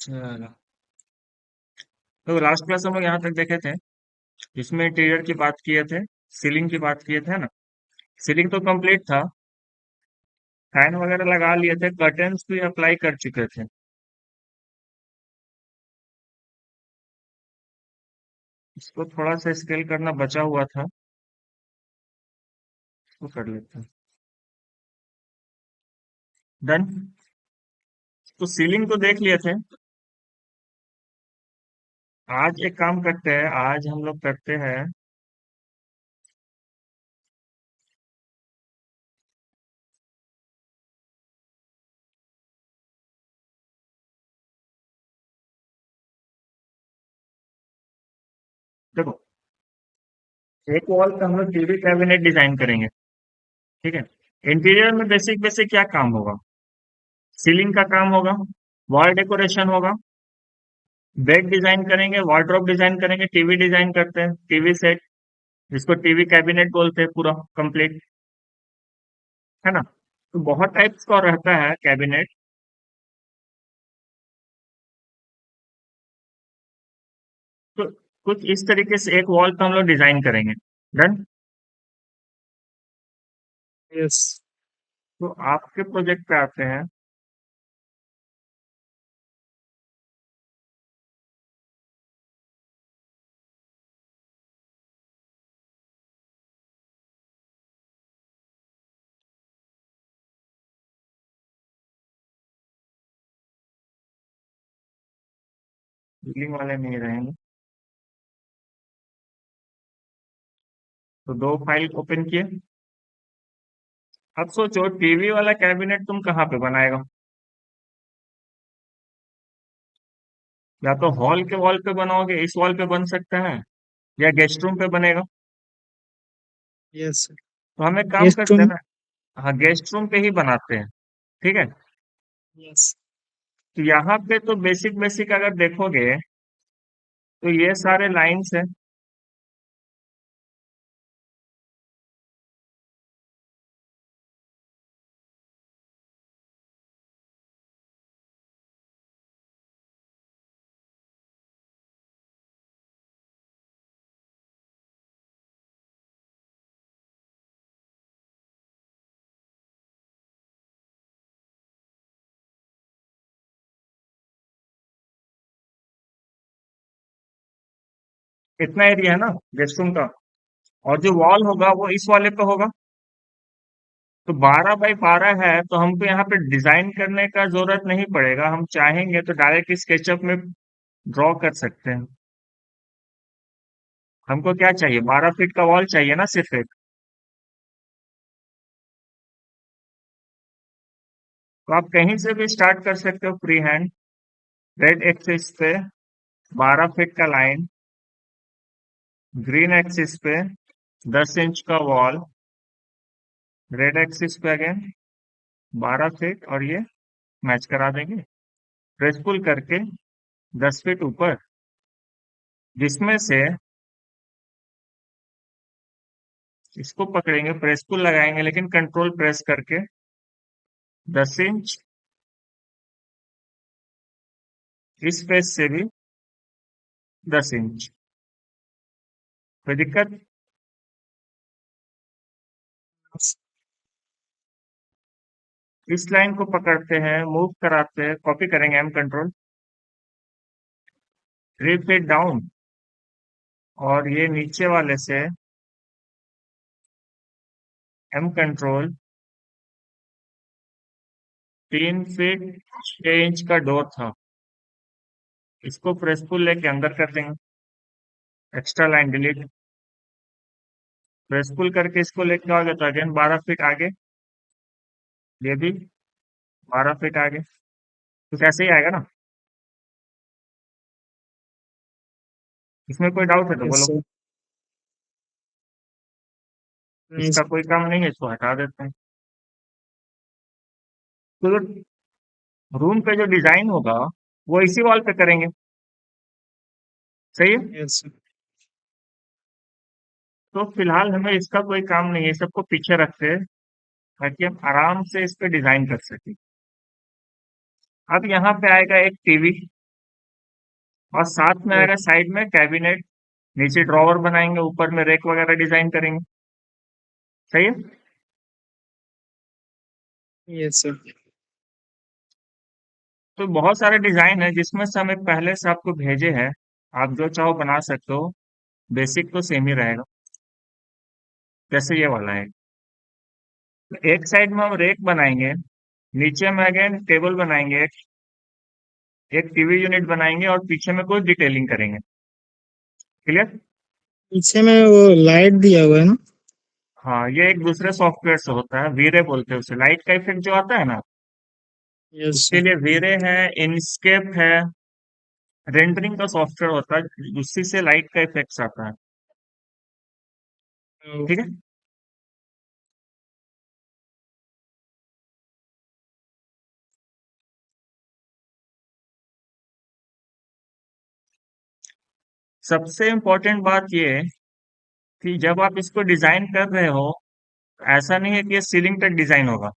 चलो। तो last class हम लोग यहाँ तक देखे थे। इसमें इंटीरियर की बात किए थे। सीलिंग की बात किए थे ना। सीलिंग तो कंप्लीट था। फैन वगैरह लगा लिए थे, कर्टेन्स भी अप्लाई कर चुके थे। इसको थोड़ा सा स्केल करना बचा हुआ था। इसको कर लेते हैं। डन। तो सीलिंग तो देख लिए थे। आज एक काम करते हैं, आज हम लोग करते हैं। देखो, एक वॉल पे हम लोग टीवी कैबिनेट डिजाइन करेंगे। ठीक है। इंटीरियर में बेसिक बेसिक क्या काम होगा? सीलिंग का काम होगा। वॉल डेकोरेशन होगा। बेड डिजाइन करेंगे, वार्डरोब डिजाइन करेंगे, टीवी डिजाइन करते हैं, टीवी सेट, जिसको टीवी कैबिनेट बोलते हैं, पूरा कंप्लीट। है ना? तो बहुत टाइप्स का रहता है कैबिनेट। तो कुछ इस तरीके से एक वॉल पे हम लोग डिजाइन करेंगे। डन। यस। तो आपके प्रोजेक्ट पे आते हैं। बिल्डिंग वाले नहीं रहेंगे। तो दो फाइल ओपन किए। अब सोचो, टीवी वाला कैबिनेट तुम कहाँ पे बनाएगा? या तो हॉल के वॉल पे बनाओगे, इस वॉल पे बन सकता है, या गेस्ट रूम पे बनेगा। यस। तो हम एक काम गेस्ट करते हैं रूम। ना। हाँ, गेस्ट रूम पे ही बनाते हैं। ठीक है। यस। तो यहाँ पे तो बेसिक बेसिक अगर देखोगे, तो ये सारे लाइंस हैं। इतना एरिया है ना गेस्ट रूम का। और जो वॉल होगा वो इस वाले पे होगा। तो 12 बाई 12 है, तो हमको यहाँ पे डिजाइन करने का जरूरत नहीं पड़ेगा। हम चाहेंगे तो डायरेक्ट स्केचअप में ड्रॉ कर सकते हैं। हमको क्या चाहिए? 12 फीट का वॉल चाहिए ना, सिर्फ एक। तो आप कहीं से भी स्टार्ट कर सकते हो फ्री हैंड। रेड एक्सिस पे 12 फीट का लाइन, ग्रीन एक्सिस पे 10 इंच का वॉल, रेड एक्सिस पे अगेन 12 फीट, और ये मैच करा देंगे प्रेस पुल करके 10 फीट ऊपर, जिसमें से इसको पकड़ेंगे, प्रेस पुल लगाएंगे, लेकिन कंट्रोल प्रेस करके 10 इंच इस फेस से भी 10 इंच। कोई दिक्कत? इस लाइन को पकड़ते हैं, मूव कराते हैं, कॉपी करेंगे एम कंट्रोल, 3 फीट डाउन, और ये नीचे वाले से एम कंट्रोल, 3 फीट 6 इंच का डोर था, इसको प्रेस पुल लेके अंदर कर देंगे। Extra line delete. प्रेस पुल करके इसको लेके आओगे तो अगेन 12 फीट आगे, ये भी 12 फीट आगे। कुछ ऐसे ही आएगा ना? इसमें कोई डाउट है तो यस बोलो। सर। नहीं इसका सर। कोई काम नहीं है, इसको हटा देते हैं। तो रूम पे जो डिजाइन होगा वो इसी वॉल पे करेंगे। सही है। Yes sir. तो फिलहाल हमें इसका कोई काम नहीं है, सबको पीछे रखते हैं, ताकि हम आराम से इस पे डिजाइन कर सकें। अब यहाँ पे आएगा एक टीवी। और साथ में yes, आएगा साइड में कैबिनेट, नीचे ड्रॉवर बनाएंगे, ऊपर में रैक वगैरह डिजाइन करेंगे। सही है। yes, sir. तो बहुत सारे डिजाइन है जिसमें से हम एक पहले से आपको भेजे हैं, आप जो चाहो बना सकते हो। बेसिक तो सेम ही रहेगा, जैसे ये वाला है। तो एक साइड में हम रेक बनाएंगे, नीचे में अगेन टेबल बनाएंगे, एक टीवी यूनिट बनाएंगे और पीछे में कुछ डिटेलिंग करेंगे। क्लियर। पीछे में वो लाइट दिया हुआ है ना? हाँ, ये एक दूसरे सॉफ्टवेयर से होता है, वीरे बोलते हैं उसे। लाइट का इफेक्ट जो आता है ना, यस उसके सर। लिए वीरे है, इनस्केप है, रेंडरिंग का सॉफ्टवेयर होता है, उसी से लाइट का इफेक्ट आता है। ठीक है। सबसे इम्पोर्टेंट बात ये है कि जब आप इसको डिजाइन कर रहे हो, ऐसा नहीं है कि ये सीलिंग तक डिजाइन होगा।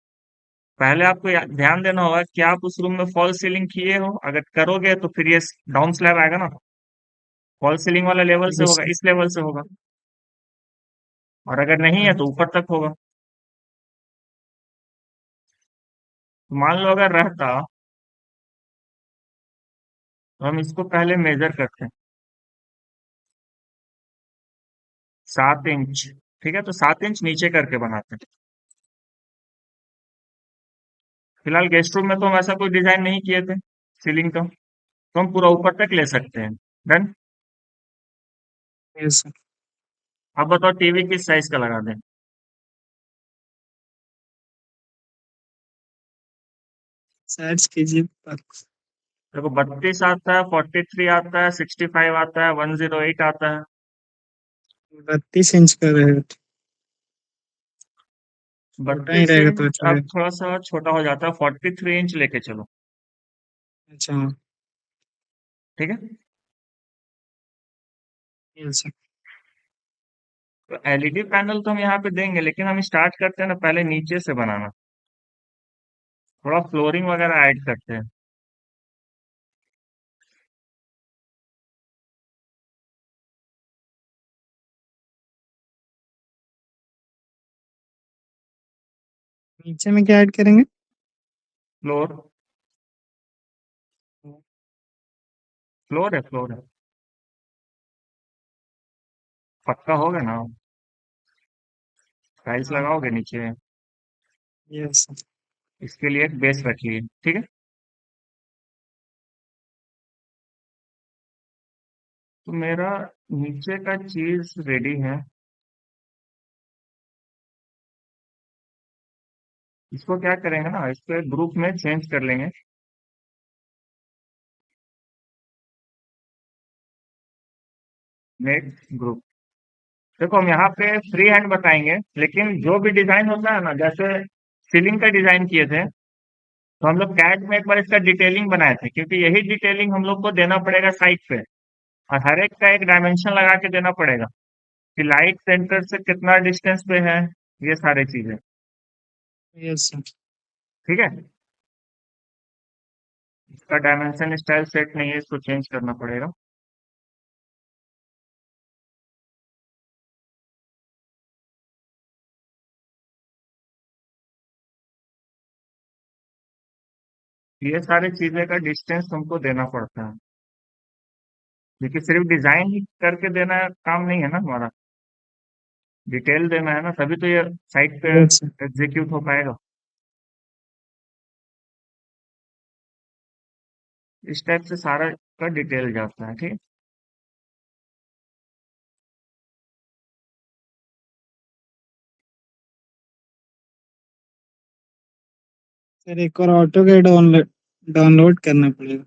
पहले आपको ध्यान देना होगा कि आप उस रूम में फॉल सीलिंग किए हो। अगर करोगे तो फिर ये डाउन स्लैब आएगा ना, फॉल सीलिंग वाला लेवल से यस होगा, सर। इस लेवल से होगा। और अगर नहीं है हाँ, तो ऊपर तक होगा। तो मान लो अगर रहता, तो हम इसको पहले मेजर करते हैं। 7 इंच। ठीक है, तो 7 इंच नीचे करके बनाते हैं। फिलहाल गेस्ट रूम में तो हम ऐसा कोई डिजाइन नहीं किए थे सीलिंग का, तो हम पूरा ऊपर तक ले सकते हैं। डन। Yes sir. अब बताओ टीवी किस साइज का लगा दें। 60 कीजिए पर। देखो 32 आता है, 43 आता है, 65 आता है, 108 आता है। 32 इंच का रहेगा। छोटा ही 32 रहेगा तो इंच अच्छा अब रहेगा। थोड़ा सा छोटा हो जाता है, 43 इंच लेके चलो। अच्छा हाँ। ठीक है। Yes sir. तो एलईडी पैनल तो हम यहाँ पे देंगे, लेकिन हम स्टार्ट करते हैं ना पहले नीचे से बनाना। थोड़ा फ्लोरिंग वगैरह ऐड करते हैं। नीचे में क्या ऐड करेंगे? फ्लोर। फ्लोर है, फ्लोर है। पक्का होगा ना। टाइल्स हाँ। लगाओगे नीचे। Yes sir. इसके लिए एक बेस रखिए। ठीक है। तो मेरा नीचे का चीज रेडी है। इसको क्या करेंगे ना, इसको एक ग्रुप में चेंज कर लेंगे। Next group. देखो हम यहाँ पे फ्री हैंड बताएंगे, लेकिन जो भी डिजाइन होता है ना, जैसे सीलिंग का डिजाइन किए थे, तो हम लोग कैड में एक बार इसका डिटेलिंग बनाए थे, क्योंकि यही डिटेलिंग हम लोग को देना पड़ेगा साइट पे। और हर एक का एक डायमेंशन लगा के देना पड़ेगा कि लाइट सेंटर से कितना डिस्टेंस पे है, ये सारी चीजें। Yes sir. ठीक है। इसका डायमेंशन स्टाइल सेट नहीं है, इसको चेंज करना पड़ेगा। ये सारी चीजें का डिस्टेंस हमको देना पड़ता है, क्योंकि सिर्फ डिजाइन ही करके देना काम नहीं है ना हमारा, डिटेल देना है ना, तभी तो ये साइट पे यस सर। एग्जीक्यूट हो पाएगा। इस टाइप से सारा का डिटेल जाता है। ठीक है। सर एक और ऑटो के डाउनलोड डाउनलोड करना पड़ेगा।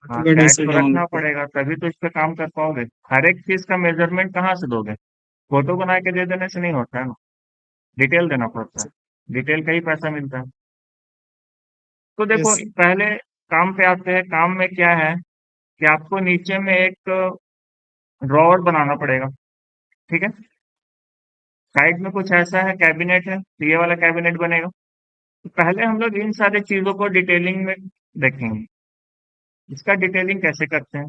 ऑटो हाँ, कैड कैट ऐसे तो रखना डाउनलोड कर। पड़ेगा, तभी तो इस पे काम कर पाओगे। हर एक चीज का मेजरमेंट कहाँ से दोगे, फोटो बना के दे देने से नहीं होता है ना, डिटेल देना पड़ता है। डिटेल का ही पैसा मिलता है। तो देखो यस। पहले काम पे आते हैं। काम में क्या है कि आपको नीचे में एक ड्रॉवर बनाना पड़ेगा। ठीक है। साइड में कुछ ऐसा है, कैबिनेट है, तो ये वाला कैबिनेट बनेगा। तो पहले हम लोग इन सारी चीजों को डिटेलिंग में देखेंगे। इसका डिटेलिंग कैसे करते हैं।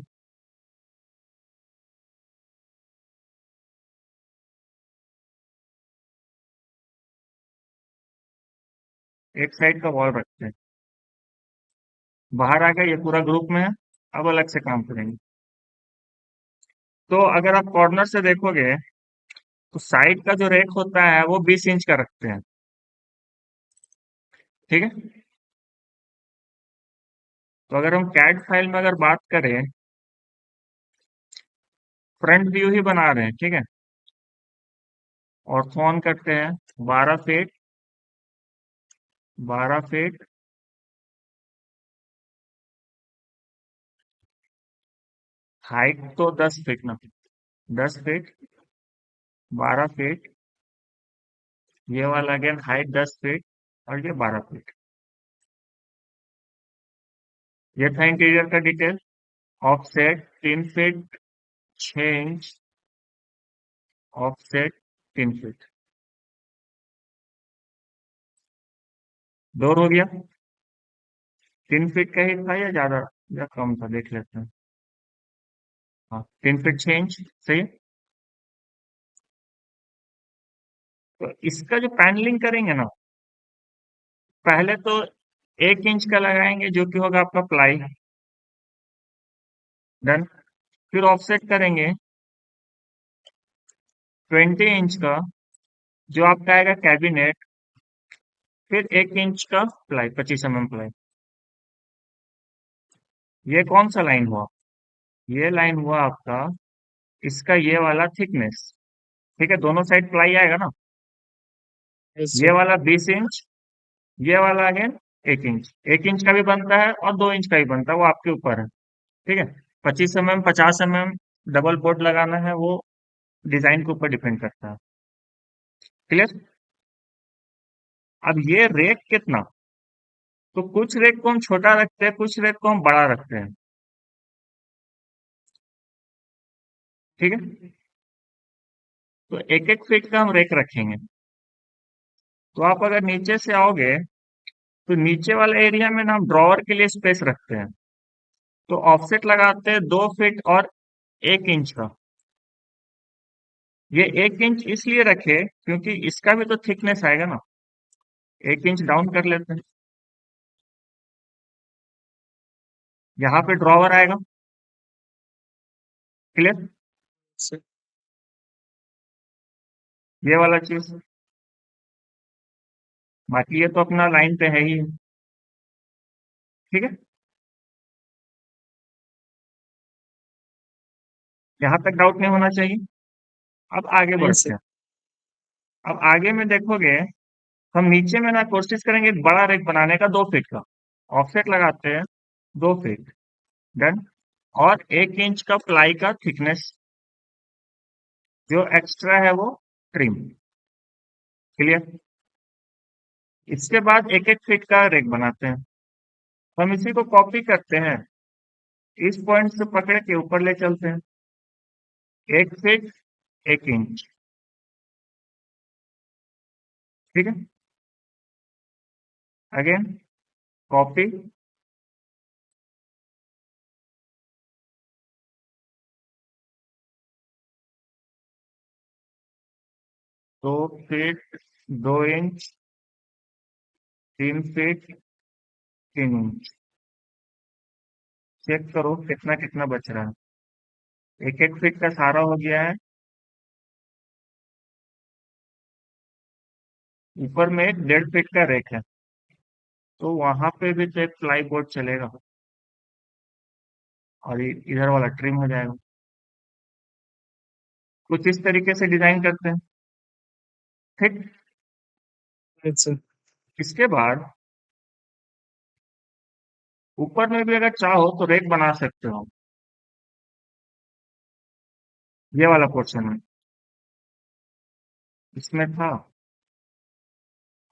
एक साइड का वॉल रखते हैं। बाहर आ गया, ये पूरा ग्रुप में है। अब अलग से काम करेंगे। तो अगर आप कॉर्नर से देखोगे तो साइड का जो रेक होता है वो 20 इंच का रखते हैं। ठीक है। तो अगर हम कैड फाइल में अगर बात करें, फ्रंट व्यू ही बना रहे हैं, ठीक है। ऑर्थो ऑन करते हैं। 12 फीट, 12 फीट, हाइट तो 10 फीट ना, 10 फीट, 12 फीट, ये वाला अगेन हाइट 10 फीट और ये 12 फीट। ये था इंटीरियर का detail. Offset 3 feet 6 inch, offset 3 feet. Door हो गया। 3 फीट का ही था या ज्यादा या कम था, देख लेते हैं। हाँ, 3 फीट 6 इंच, सही है। तो इसका जो पैनलिंग करेंगे ना, पहले तो 1 इंच का लगाएंगे जो कि होगा आपका प्लाई। डन। फिर ऑफसेट करेंगे 20 इंच का, जो आपका आएगा कैबिनेट। फिर 1 इंच का प्लाई, 25 mm प्लाई। ये कौन सा लाइन हुआ? ये लाइन हुआ आपका इसका ये वाला थिकनेस। ठीक है, दोनों साइड प्लाई आएगा ना। यस ये सर। वाला 20 इंच, ये वाला अगेन 1 इंच। 1 इंच का भी बनता है और 2 इंच का भी बनता है, वो आपके ऊपर है। ठीक है। 25 mm 50 mm डबल बोर्ड लगाना है, वो डिजाइन के ऊपर डिपेंड करता है। क्लियर। अब ये रेक कितना, तो कुछ रेक को हम छोटा रखते हैं, कुछ रेक को हम बड़ा रखते हैं। ठीक है। तो 1 1 फीट का हम रेक रखेंगे। तो आप अगर नीचे से आओगे तो नीचे वाले एरिया में ना हम ड्रॉअर के लिए स्पेस रखते हैं। तो ऑफसेट लगाते हैं 2 फीट और 1 इंच का। ये 1 इंच इसलिए रखे क्योंकि इसका भी तो थिकनेस आएगा ना। 1 इंच डाउन कर लेते हैं। यहाँ पे ड्रॉअर आएगा। क्लियर। सर। ये वाला चीज। बाकी ये तो अपना लाइन पे है ही। ठीक है। यहाँ तक डाउट नहीं होना चाहिए। अब आगे नहीं बढ़ते सर। हैं। अब आगे में देखोगे, हम नीचे में ना कोशिश करेंगे एक बड़ा रेक बनाने का 2 फीट का। ऑफसेट लगाते हैं 2 फीट। डन। और 1 इंच का प्लाई का थिकनेस, जो एक्स्ट्रा है वो ट्रिम। क्लियर। इसके बाद 1 1 फीट का रेक बनाते हैं। हम इसी को कॉपी करते हैं, इस पॉइंट से पकड़ के ऊपर ले चलते हैं। 1 फीट 1 इंच। ठीक है। Again copy, 2 feet 2 inch, 3 feet 3 inch. Check करो कितना कितना बच रहा है। 1 1 फीट का सारा हो गया है। ऊपर में एक 1.5 फीट का रेक है, तो वहां पे भी तो एक प्लाई बोर्ड चलेगा और इधर वाला ट्रिम हो जाएगा। कुछ इस तरीके से डिजाइन करते हैं। ठीक। Yes sir. इसके बाद ऊपर में भी अगर चाहो तो रेक बना सकते हो, ये वाला पोर्शन में इसमें था।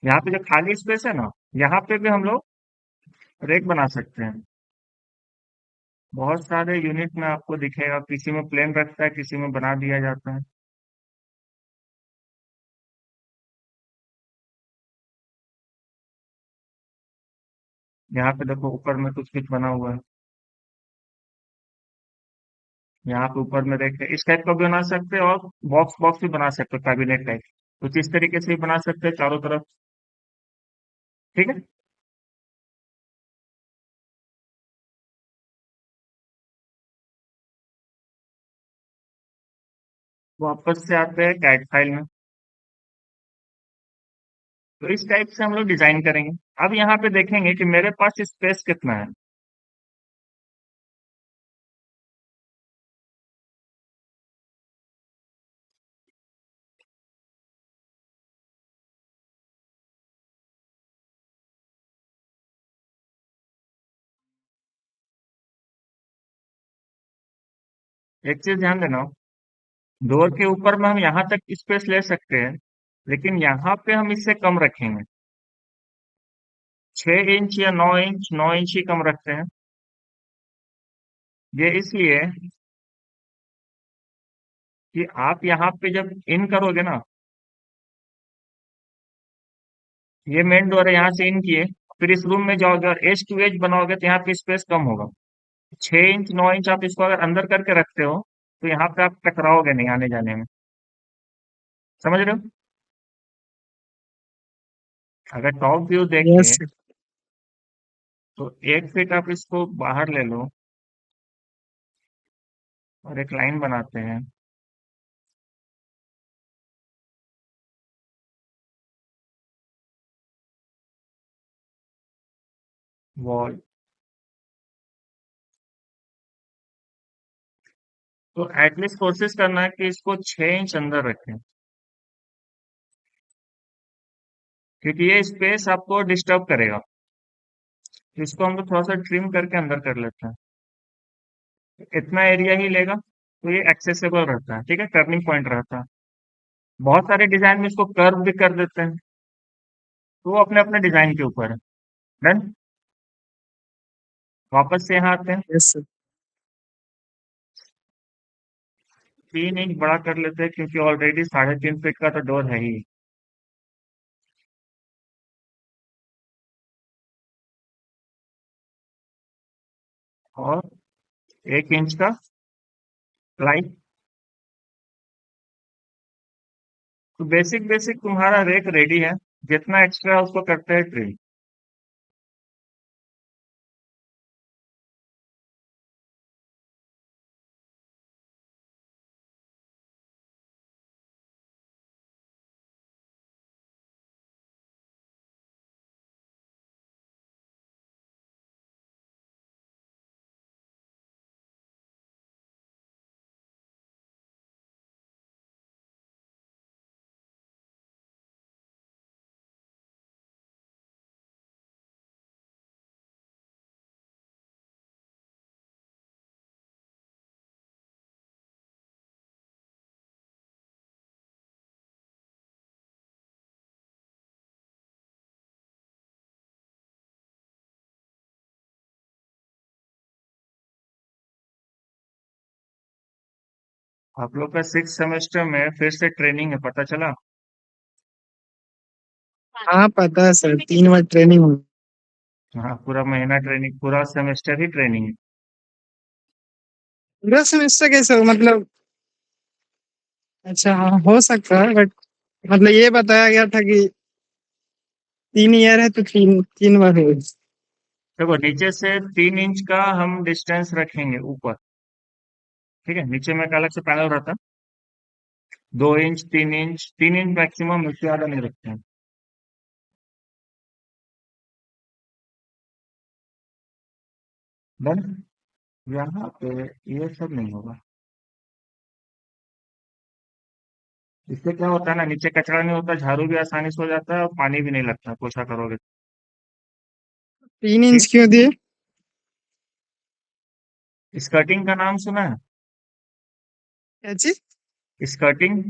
यहाँ पे जो खाली स्पेस है ना, यहाँ पे भी हम लोग रेक बना सकते हैं। बहुत सारे यूनिट में आपको दिखेगा, किसी में प्लेन रखता है, किसी में बना दिया जाता है। यहाँ पे देखो ऊपर में कुछ कुछ बना हुआ है। यहाँ पे ऊपर में रेक है, इस टाइप का भी बना सकते हैं और बॉक्स बॉक्स भी बना सकते हो, कैबिनेट टाइप। कुछ इस तरीके से भी बना सकते हैं चारों तरफ। ठीक है। वापस से आते हैं कैट फाइल में। तो इस टाइप से हम लोग डिजाइन करेंगे। अब यहाँ पे देखेंगे कि मेरे पास स्पेस कितना है। एक चीज ध्यान देना, डोर के ऊपर में हम यहाँ तक स्पेस ले सकते हैं, लेकिन यहाँ पे हम इससे कम रखेंगे। 6 इंच या 9 इंच, 9 इंच ही कम रखते हैं। ये इसलिए कि आप यहाँ पे जब इन करोगे ना, ये मेन डोर है, यहाँ से इन किए, फिर इस रूम में जाओगे और एज टू एज बनाओगे तो यहाँ पे स्पेस कम होगा। 6 इंच 9 इंच आप इसको अगर अंदर करके रखते हो तो यहाँ पे आप टकराओगे नहीं आने जाने में। समझ रहे हो? अगर टॉप व्यू देखे यस सर। तो 1 फीट आप इसको बाहर ले लो और एक लाइन बनाते हैं। वॉल। तो एटलीस्ट कोशिश करना है कि इसको 6 इंच अंदर रखें, क्योंकि ये स्पेस आपको डिस्टर्ब करेगा। तो इसको हम लोग थोड़ा सा ट्रिम करके अंदर कर लेते हैं। इतना एरिया ही लेगा तो ये एक्सेसिबल रहता है, ठीक है, टर्निंग पॉइंट रहता है। बहुत सारे डिजाइन में इसको कर्व भी कर देते हैं, तो वो अपने अपने डिजाइन के ऊपर है। डन। वापस से यहाँ आते हैं। Yes sir. 3 इंच बड़ा कर लेते हैं, क्योंकि ऑलरेडी 3.5 फीट का तो डोर है ही। और 1 इंच का प्लाई। तो बेसिक बेसिक तुम्हारा रेक रेडी है। जितना एक्स्ट्रा उसको करते हैं ट्रिम। आप लोग का 6 सेमेस्टर में फिर से ट्रेनिंग है, पता चला? हाँ पता है सर, 3 बार ट्रेनिंग हुई। हाँ, पूरा महीना ट्रेनिंग, पूरा सेमेस्टर ही ट्रेनिंग है। पूरा सेमेस्टर कैसे हो मतलब? अच्छा हाँ हो सकता है, बट मतलब ये बताया गया था कि 3 ईयर है तो तीन तीन बार हो। देखो, नीचे से 3 इंच का हम डिस्टेंस रखेंगे ऊपर। ठीक है, नीचे में एक अलग से पैनल रहता है। 2 इंच, 3 इंच, 3 इंच मैक्सिमम, उससे ज्यादा नहीं रखते हैं। डन। यहाँ पे ये सब नहीं होगा। इससे क्या होता है ना, नीचे कचरा नहीं होता, झाड़ू भी आसानी से हो जाता है और पानी भी नहीं लगता पोछा करोगे। 3 इंच ठीक क्यों दिए? है। स्कर्टिंग का नाम सुना है? क्या चीज? स्कर्टिंग।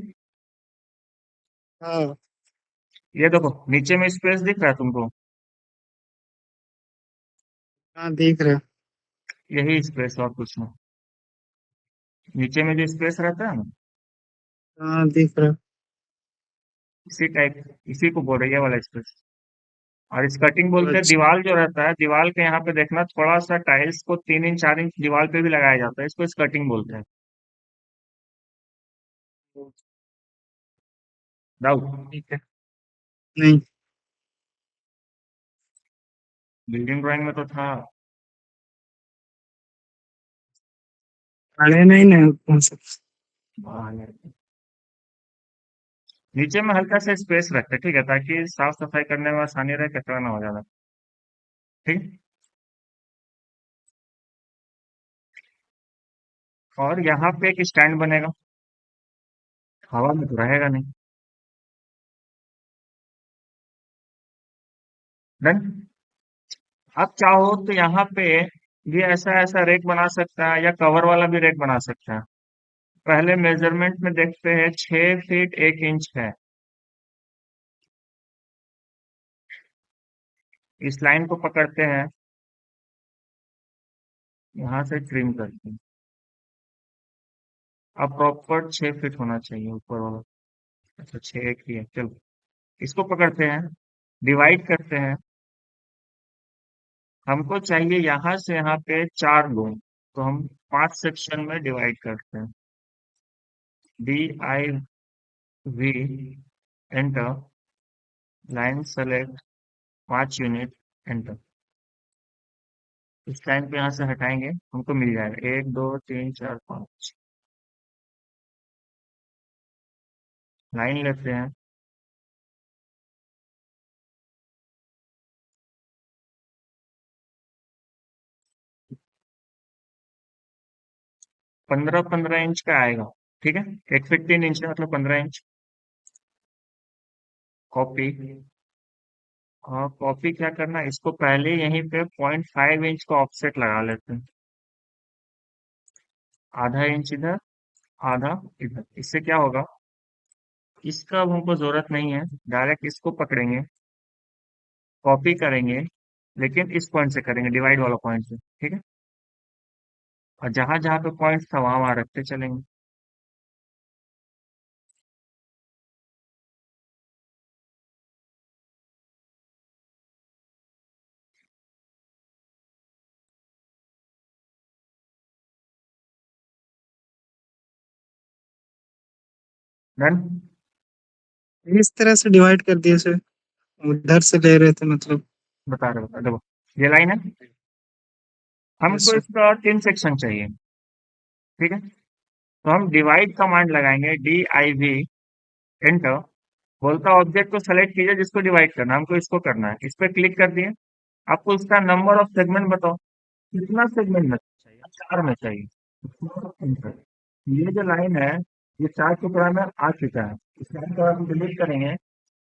हाँ। ये देखो, नीचे में स्पेस दिख रहा है तुमको? हाँ देख रहे हो। यही स्पेस और कुछ नहीं। नीचे में जो स्पेस रहता है ना, हाँ देख रहे हो। इसी टाइप, इसी को बोल रही है वाला स्पेस। और स्कर्टिंग बोलते हैं अच्छा। दीवार जो रहता है, दीवार के यहाँ पे देखना, थोड़ा सा टाइल्स को 3 इंच 4 इंच दीवार पे भी लगाया जाता है, इसको स्कर्टिंग बोलते हैं। डाउट? ठीक है। नहीं। बिल्डिंग ड्राइंग में तो था। अरे नहीं नहीं कौन सा। नीचे में हल्का सा स्पेस रखते, ठीक है, ताकि साफ सफाई करने में आसानी रहे, कचरा ना हो ज्यादा। ठीक है? और यहाँ पे एक स्टैंड बनेगा, हवा में तो रहेगा नहीं। डन। आप चाहो तो यहाँ पे ये ऐसा ऐसा रेक बना सकता है, या कवर वाला भी रेक बना सकता है। पहले मेजरमेंट में देखते हैं, 6 फीट 1 इंच है। इस लाइन को पकड़ते हैं, यहाँ से ट्रिम करते हैं। अब प्रॉपर 6 फीट होना चाहिए ऊपर वाला। अच्छा, 6 एक ही है, चलो। इसको पकड़ते हैं, डिवाइड करते हैं। हमको चाहिए यहाँ से यहाँ पे 4 लूम, तो हम 5 सेक्शन में डिवाइड करते हैं। DIV, enter. Line select, 5 unit, enter. इस लाइन पे यहाँ से हटाएंगे, हमको मिल जाएगा 1 2 3 4 5। लाइन लेते हैं, 15 15 इंच का आएगा। ठीक है, 1 फीट 3 इंच है, मतलब 15 इंच। कॉपी। और कॉपी क्या करना है, इसको पहले यहीं पे 0.5 इंच का ऑफसेट लगा लेते हैं। ½ इंच इधर, आधा इधर। इससे क्या होगा, इसका अब हमको जरूरत नहीं है। डायरेक्ट इसको पकड़ेंगे, कॉपी करेंगे, लेकिन इस पॉइंट से करेंगे, डिवाइड वाला पॉइंट से। ठीक है, और जहां जहां पे पॉइंट था वहां वहां रखते चलेंगे। डन। इस तरह से डिवाइड कर दिए सर, उधर से ले रहे थे मतलब। बता देखो, ये लाइन है। यस हमको सर। इसका 3 सेक्शन चाहिए। ठीक है, तो हम डिवाइड कमांड लगाएंगे, DIV, एंटर। बोलता ऑब्जेक्ट को सेलेक्ट कीजिए जिसको डिवाइड करना है, हमको इसको करना है। इस पर क्लिक कर दिए। आपको इसका नंबर ऑफ सेगमेंट बताओ, कितना सेगमेंट में चाहिए? 4 में चाहिए। Enter। ये जो लाइन है, ये 4 टुकड़ा में आ चुका है। इस लाइन को हम डिलीट करेंगे,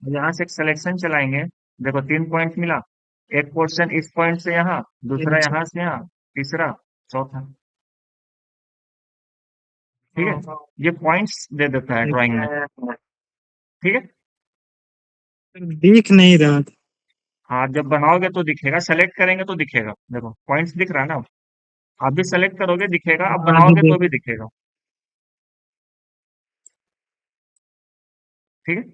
यहाँ से एक सिलेक्शन चलाएंगे। देखो 3 पॉइंट मिला। एक पोर्शन इस पॉइंट से यहाँ, दूसरा अच्छा। यहाँ से यहाँ, तीसरा, चौथा। ठीक है, ये पॉइंट्स दे देता है ड्राइंग में। ठीक है। दिख नहीं रहा था। हाँ, जब बनाओगे तो दिखेगा, सेलेक्ट करेंगे तो दिखेगा। देखो पॉइंट्स दिख रहा है ना। आप भी सेलेक्ट करोगे दिखेगा, आप हाँ अभी बनाओगे तो देख। भी दिखेगा। ठीक है।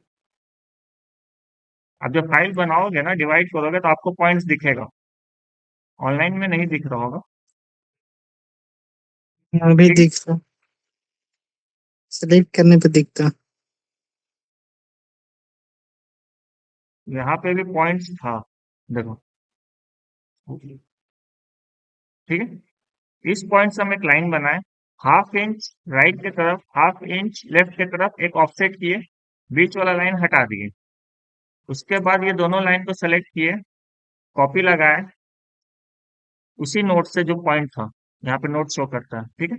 अब जब फाइल बनाओगे ना, डिवाइड करोगे, तो आपको पॉइंट्स दिखेगा। ऑनलाइन में नहीं दिख रहा होगा। अभी ठीक है, दिख रहा, सेलेक्ट करने पे दिखता। यहाँ पे भी पॉइंट्स था, देखो। ठीक है, इस पॉइंट से हम एक लाइन बनाए, 1/2 इंच राइट की तरफ, 1/2 इंच लेफ्ट की तरफ, एक ऑफसेट किए, बीच वाला लाइन हटा दिए। उसके बाद ये दोनों लाइन को सेलेक्ट किए, कॉपी लगाए, उसी नोट से जो पॉइंट था, यहाँ पे नोट शो करता है, ठीक है,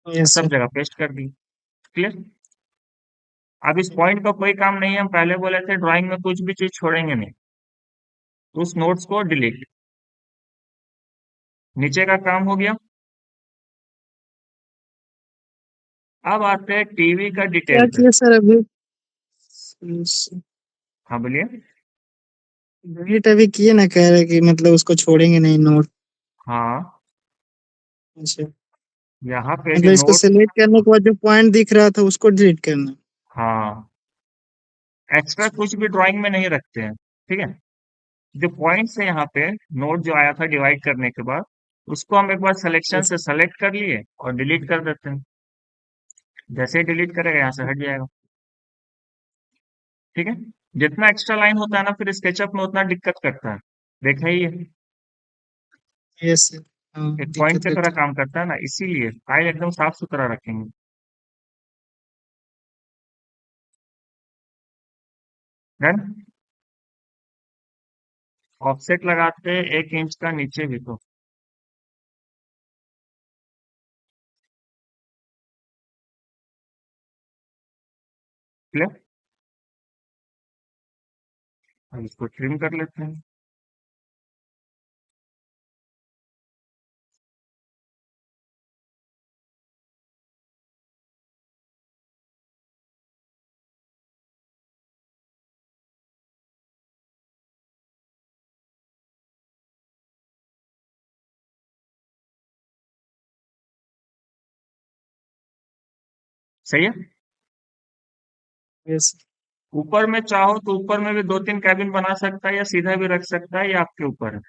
यस सब सर। जगह पेस्ट कर दी। क्लियर। अब इस पॉइंट का कोई काम नहीं है, हम पहले बोले थे ड्राइंग में कुछ भी चीज छोड़ेंगे नहीं, तो उस नोट्स को डिलीट। नीचे का काम हो गया। अब आते हैं टीवी का क्या डिटेल पे। किया सर अभी? हाँ बोलिए। डिलीट अभी किए ना, कह रहे कि मतलब उसको छोड़ेंगे नहीं नोट। हाँ, अच्छा, यहाँ पे जो मतलब इसको नोट। सिलेक्ट करने के बाद जो पॉइंट दिख रहा था उसको डिलीट करना। हाँ, एक्स्ट्रा कुछ भी ड्राइंग में नहीं रखते हैं। ठीक है, जो पॉइंट्स है यहाँ पे, नोट जो आया था डिवाइड करने के बाद, उसको हम एक बार सिलेक्शन Yes। से सेलेक्ट कर लिए और डिलीट कर देते हैं। जैसे ही डिलीट करेगा, यहाँ से हट जाएगा। ठीक है, जितना एक्स्ट्रा लाइन होता है ना, फिर स्केचअप में उतना दिक्कत करता है। देखा ही है, यस। हाँ, एक पॉइंट की दिक्कत है तरह तो। काम करता है ना, इसीलिए फाइल एकदम साफ सुथरा रखेंगे। डन। ऑफसेट लगाते हैं 1 इंच का नीचे भी तो। क्लियर। अब इसको ट्रिम कर लेते हैं। सही है। यस। ऊपर में चाहो तो ऊपर में भी 2-3 कैबिन बना सकता है, या सीधा भी रख सकता है, ये आपके ऊपर है।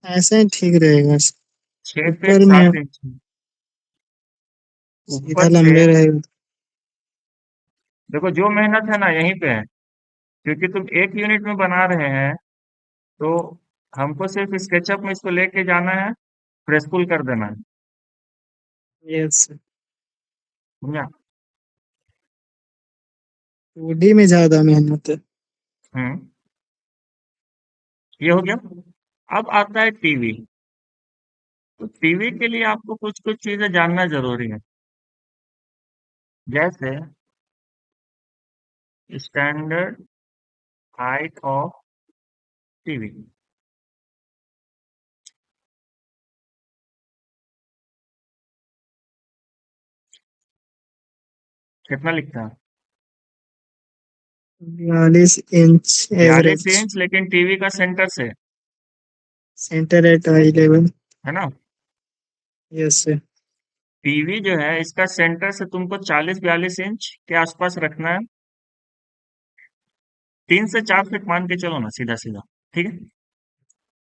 ऐसा ही ठीक रहेगा। 6 फीट ऊपर में 7 इंच सीधा ऊपर से। लंबे रहेगा। देखो जो मेहनत है ना यहीं पे है, क्योंकि तुम एक यूनिट में बना रहे हैं, तो हमको सिर्फ स्केचअप में इसको लेके जाना है, प्रेसफुल कर देना है। यस। समझा। 2D में ज्यादा मेहनत है। हम्म। ये हो गया। अब आता है टीवी। तो टीवी के लिए आपको कुछ कुछ चीजें जानना जरूरी है। जैसे स्टैंडर्ड हाइट ऑफ टीवी। कितना लिखता है? 42 इंच 42 एवरेज। इंच लेकिन टीवी का सेंटर से, सेंटर एट आई लेवल। है ना। यस। टीवी जो है इसका सेंटर से तुमको 40-42 इंच के आसपास रखना है। 3 से 4 फीट मान के चलो ना, सीधा सीधा। ठीक है।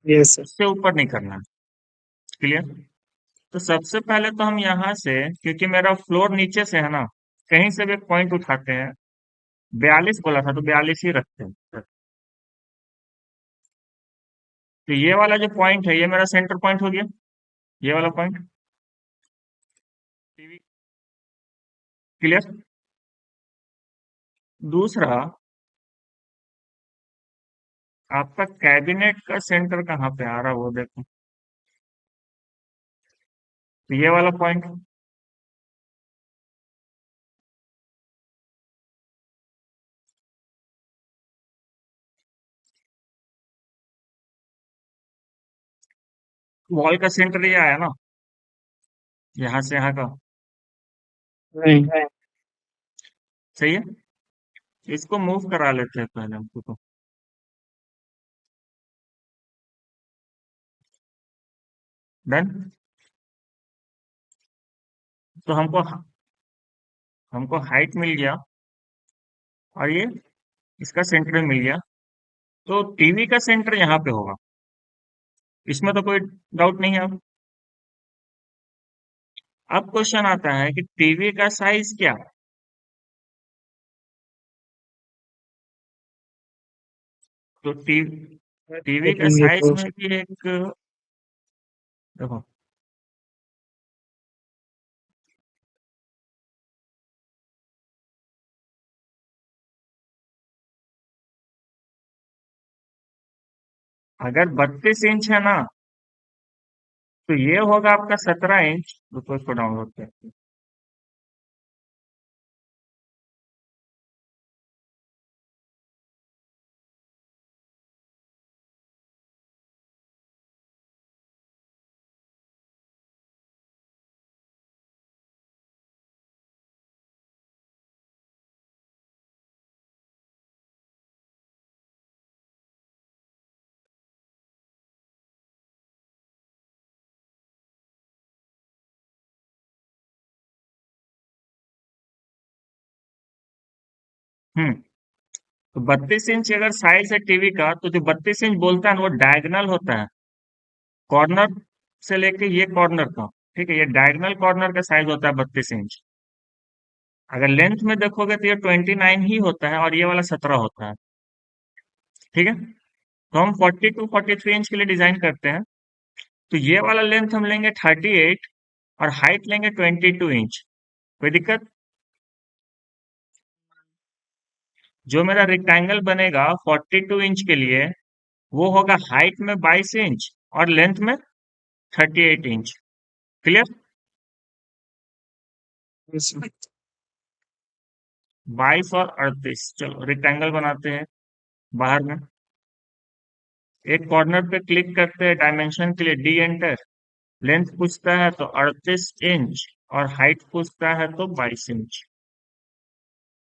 यस। उससे ऊपर नहीं करना है। क्लियर। तो सबसे पहले तो हम यहाँ से, क्योंकि मेरा फ्लोर नीचे से है ना, कहीं से भी एक पॉइंट उठाते हैं। 42 बोला था तो 42 ही रखते हैं। तो ये वाला जो पॉइंट है ये मेरा सेंटर पॉइंट हो गया, ये वाला पॉइंट। टीवी। क्लियर। दूसरा, आपका कैबिनेट का सेंटर कहाँ पे आ रहा है वो देखो। तो ये वाला पॉइंट। वॉल का सेंटर ये आया ना, यहाँ से यहाँ का। नहीं। सही है। इसको मूव करा लेते हैं पहले हमको तो। डन। तो हमको हाइट मिल गया, और ये इसका सेंटर मिल गया। तो टीवी का सेंटर यहाँ पे होगा, इसमें तो कोई डाउट नहीं है। अब क्वेश्चन आता है कि टीवी का साइज क्या। तो टीवी का देखेंगे साइज तो। में भी एक, देखो, अगर 32 इंच है ना, तो ये होगा आपका 17 इंच। रुको इसको डाउनलोड करते हैं। हम्म। तो 32 इंच अगर साइज है टीवी का, तो जो 32 इंच बोलता है ना वो डायगनल होता है, कॉर्नर से लेके ये कॉर्नर का। ठीक है, ये डायगनल कॉर्नर का साइज होता है 32 इंच। अगर लेंथ में देखोगे तो ये 29 ही होता है, और ये वाला 17 होता है। ठीक है, तो हम 42-43 इंच के लिए डिजाइन करते हैं। तो ये वाला लेंथ हम लेंगे 38 और हाइट लेंगे 22 इंच। कोई दिक्कत? जो मेरा रेक्टेंगल बनेगा 42 इंच के लिए, वो होगा हाइट में 22 इंच और लेंथ में 38 इंच। क्लियर? Yes, sir. 22 और 38, चलो रेक्टेंगल बनाते हैं बाहर में। एक कॉर्नर पे क्लिक करते हैं, डायमेंशन के लिए डी एंटर। लेंथ पूछता है तो 38 इंच और हाइट पूछता है तो 22 इंच।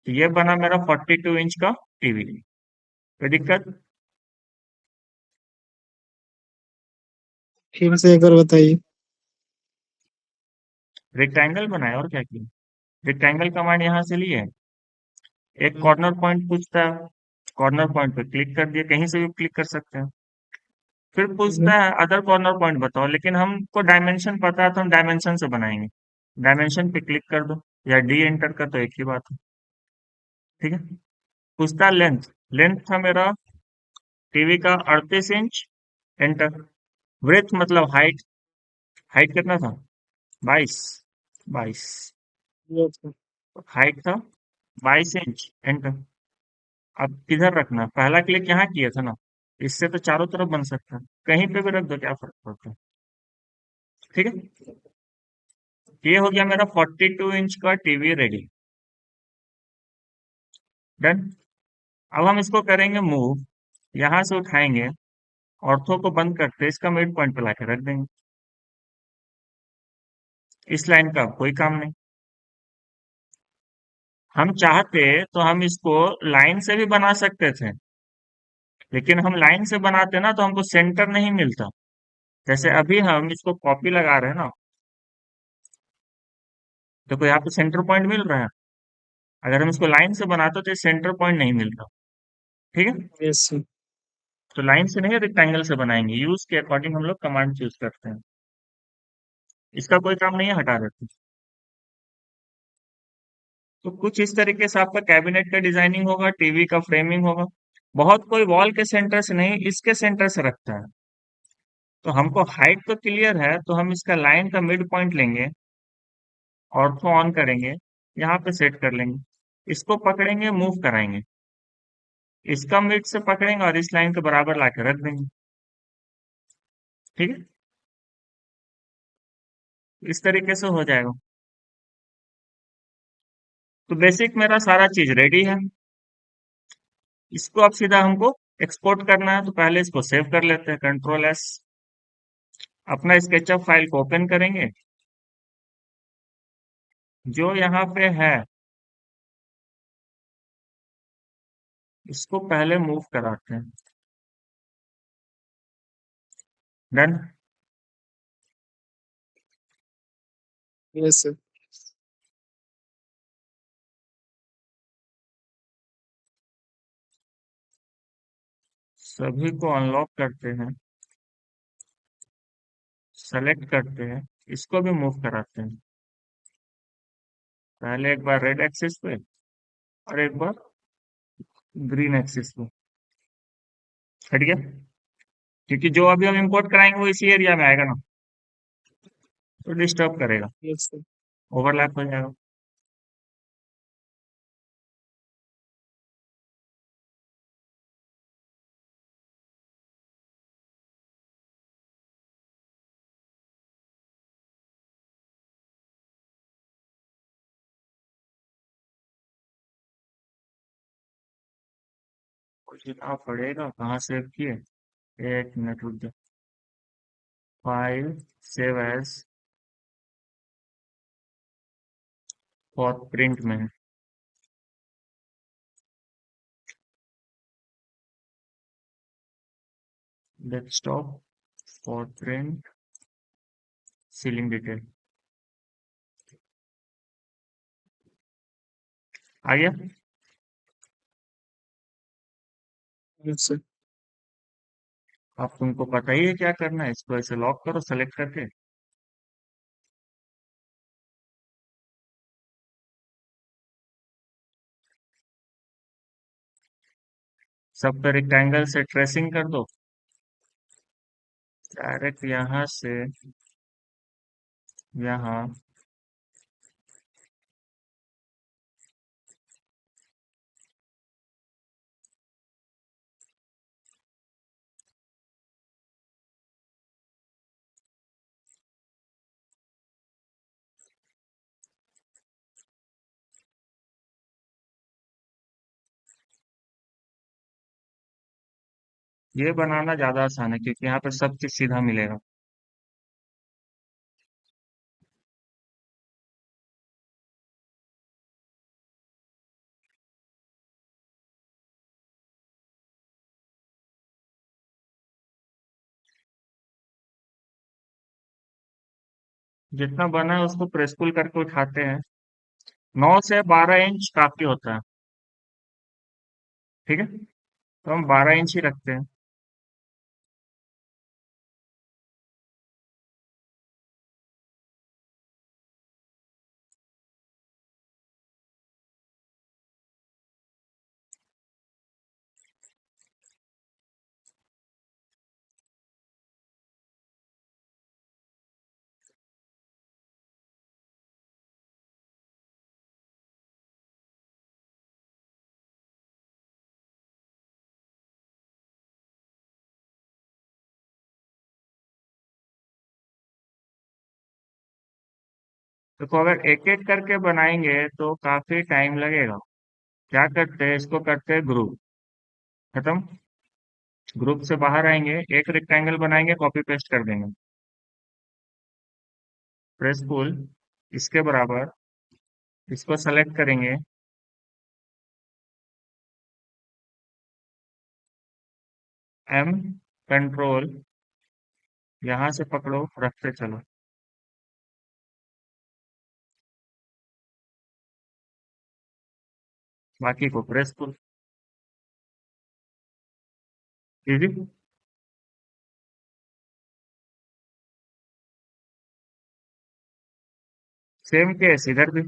तो ये बना मेरा 42 इंच का टीवी। कोई दिक्कत? फिर से एक बार बताइए। रेक्टेंगल बनाया और क्या किया? रेक्टेंगल कमांड यहाँ से लिए, एक कॉर्नर पॉइंट पूछता है, कॉर्नर पॉइंट पे क्लिक कर दिया, कहीं से भी क्लिक कर सकते हैं। फिर पूछता है अदर कॉर्नर पॉइंट बताओ, लेकिन हमको डायमेंशन पता है तो हम डायमेंशन से बनाएंगे। डायमेंशन पे क्लिक कर दो या डी एंटर कर, तो एक ही बात है। ठीक है, पूछता है लेंथ। लेंथ था मेरा टीवी का 38 इंच, एंटर। ब्रेथ मतलब हाइट, हाइट कितना था? 22। Yes, sir. हाइट था 22 इंच, एंटर। अब किधर रखना? पहला क्लिक यहाँ किया था ना, इससे तो चारों तरफ बन सकता है, कहीं पे भी रख दो, क्या फर्क पड़ता है। ठीक है, ये हो गया मेरा 42 इंच का टीवी रेडी। डन। अब हम इसको करेंगे मूव, यहां से उठाएंगे, ऑर्थो को बंद करते इसका मिड पॉइंट पे लाके रख देंगे। इस लाइन का कोई काम नहीं। हम चाहते तो हम इसको लाइन से भी बना सकते थे, लेकिन हम लाइन से बनाते ना तो हमको सेंटर नहीं मिलता। जैसे अभी हम इसको कॉपी लगा रहे हैं ना, देखो यहाँ पे सेंटर पॉइंट मिल रहा है। अगर हम इसको लाइन से बनाते तो ये सेंटर पॉइंट नहीं मिलता। ठीक है, Yes, sir. तो लाइन से नहीं, रेक्टेंगल से बनाएंगे। यूज के अकॉर्डिंग हम लोग कमांड चूज करते हैं। इसका कोई काम नहीं है, हटा देते हैं। तो कुछ इस तरीके से आपका कैबिनेट का डिजाइनिंग होगा, टीवी का फ्रेमिंग होगा। बहुत कोई वॉल के सेंटर से नहीं, इसके सेंटर से रखता है। तो हमको हाइट तो क्लियर है, तो हम इसका लाइन का मिड पॉइंट लेंगे, ऑर्थो ऑन करेंगे, यहाँ पे सेट कर लेंगे, इसको पकड़ेंगे, मूव कराएंगे, इसका मिड से पकड़ेंगे और इस लाइन के बराबर लाके रख देंगे। ठीक है, इस तरीके से हो जाएगा। तो बेसिक मेरा सारा चीज रेडी है। इसको अब सीधा हमको एक्सपोर्ट करना है, तो पहले इसको सेव कर लेते हैं, कंट्रोल S। अपना स्केचअप फाइल को ओपन करेंगे, जो यहाँ पे है इसको पहले मूव कराते हैं। डन। Yes, sir. सभी को अनलॉक करते हैं, सेलेक्ट करते हैं, इसको भी मूव कराते हैं। पहले एक बार रेड एक्सिस पे और एक बार ग्रीन एक्सिस पे। हट गया, क्योंकि जो अभी हम इंपोर्ट कराएंगे वो इसी एरिया में आएगा ना, तो डिस्टर्ब करेगा, Yes, sir. ओवरलैप हो जाएगा। कुछ लिखना पड़ेगा, कहाँ सेव किए? एक मिनट रुक जाओ। File, save as, for print में है। Desktop, for print, ceiling detail. आ गया? Yes, sir. अब तुमको पता ही है क्या करना है, इसको ऐसे लॉक करो सेलेक्ट करके। सब पे रेक्टेंगल से ट्रेसिंग कर दो। डायरेक्ट यहाँ से यहाँ ये बनाना ज्यादा आसान है क्योंकि यहाँ पे सब चीज सीधा मिलेगा। जितना बना है उसको प्रेस पुल करके उठाते हैं। 9 से 12 इंच काफी होता है। ठीक है, तो हम 12 इंच ही रखते हैं। देखो, अगर एक एक करके बनाएंगे तो काफी टाइम लगेगा। क्या करते हैं, इसको करते हैं ग्रुप। खत्म। ग्रुप से बाहर आएंगे, एक रेक्टेंगल बनाएंगे, कॉपी पेस्ट कर देंगे। प्रेस पुल इसके बराबर, इसको सेलेक्ट करेंगे। एम कंट्रोल, यहाँ से पकड़ो, रखते चलो। बाकी को प्रेस पुल। इजी। सेम केस इधर भी।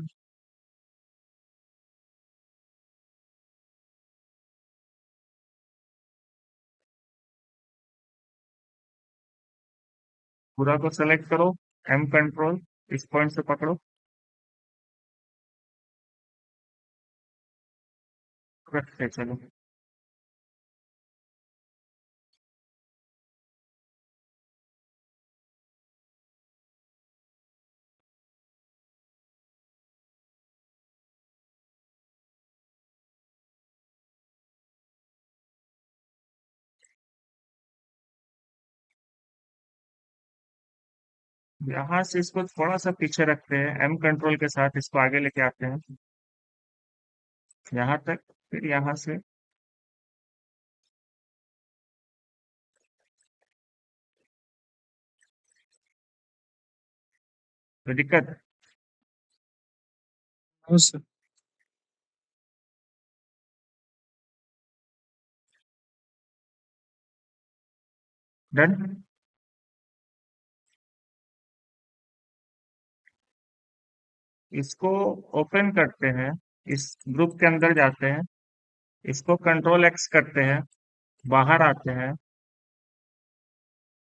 पूरा को सेलेक्ट करो। एम कंट्रोल, इस पॉइंट से पकड़ो, रखते चलो। यहाँ से इसको थोड़ा सा पीछे रखते हैं, एम कंट्रोल के साथ इसको आगे लेके आते हैं, यहाँ तक। फिर यहाँ से तो दिक्कत। हो सक डन। इसको ओपन करते हैं, इस ग्रुप के अंदर जाते हैं, इसको कंट्रोल एक्स करते हैं, बाहर आते हैं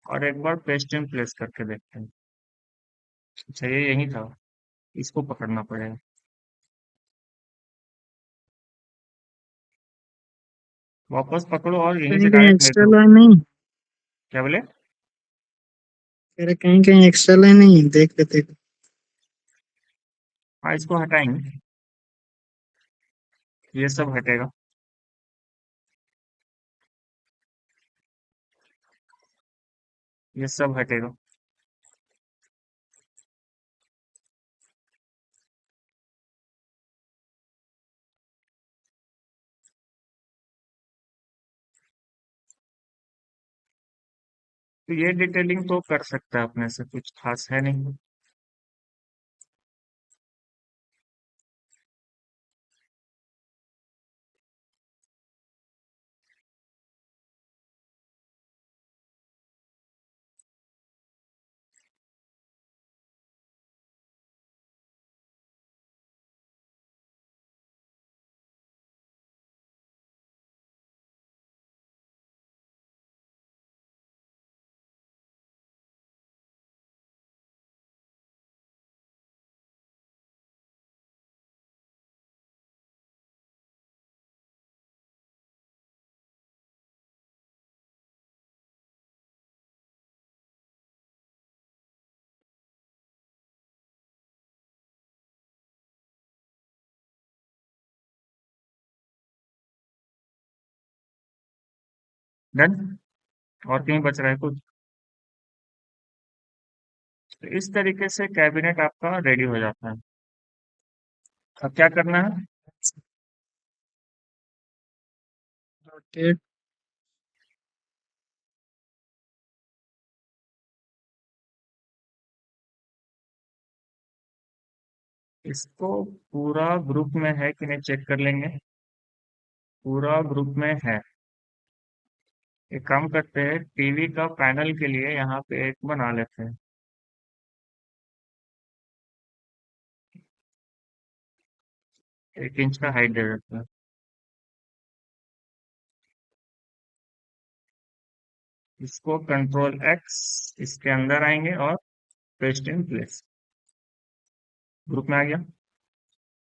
और एक बार पेस्ट इन प्लेस करके देखते हैं। अच्छा, ये यही था, इसको पकड़ना पड़ेगा। वापस पकड़ो और यहीं से कहीं कहीं डायरेक्ट ले एक्स्ट्रा दो। लाइन नहीं? क्या बोले? कह रहे कहीं कहीं एक्स्ट्रा लाइन नहीं है, देख लेते। हाँ, इसको हटाएंगे, ये सब हटेगा। ये सब हटेगा। तो ये डिटेलिंग तो कर सकता है अपने से, कुछ खास है नहीं। डन। और कहीं बच रहा है कुछ? तो इस तरीके से कैबिनेट आपका रेडी हो जाता है। अब क्या करना है? रोटेट। इसको पूरा ग्रुप में है कि नहीं चेक कर लेंगे। पूरा ग्रुप में है। एक काम करते हैं, टीवी का पैनल के लिए यहाँ पे एक बना लेते हैं। 1 इंच का हाइट दे देते हैं। इसको कंट्रोल एक्स, इसके अंदर आएंगे और पेस्ट इन प्लेस। ग्रुप में आ गया।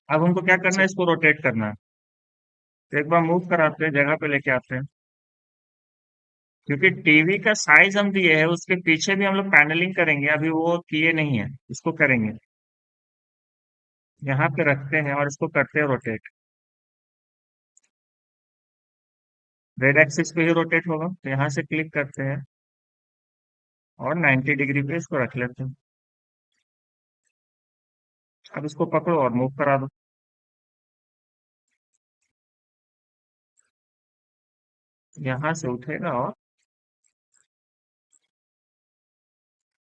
अब हमको क्या करना है, इसको रोटेट करना है। तो एक बार मूव कराते हैं, जगह पे लेके आते हैं। क्योंकि टीवी का साइज हम दिए है, उसके पीछे भी हम लोग पैनलिंग करेंगे, अभी वो किए नहीं है, इसको करेंगे। यहाँ पे रखते हैं और इसको करते हैं रोटेट। रेड एक्सिस पे ही रोटेट होगा, तो यहाँ से क्लिक करते हैं और 90 डिग्री पे इसको रख लेते हैं। अब इसको पकड़ो और मूव करा दो। यहाँ से उठेगा और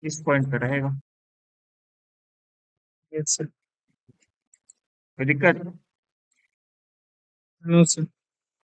इस पॉइंट पे रहेगा। Yes sir. कोई दिक्कत? No sir.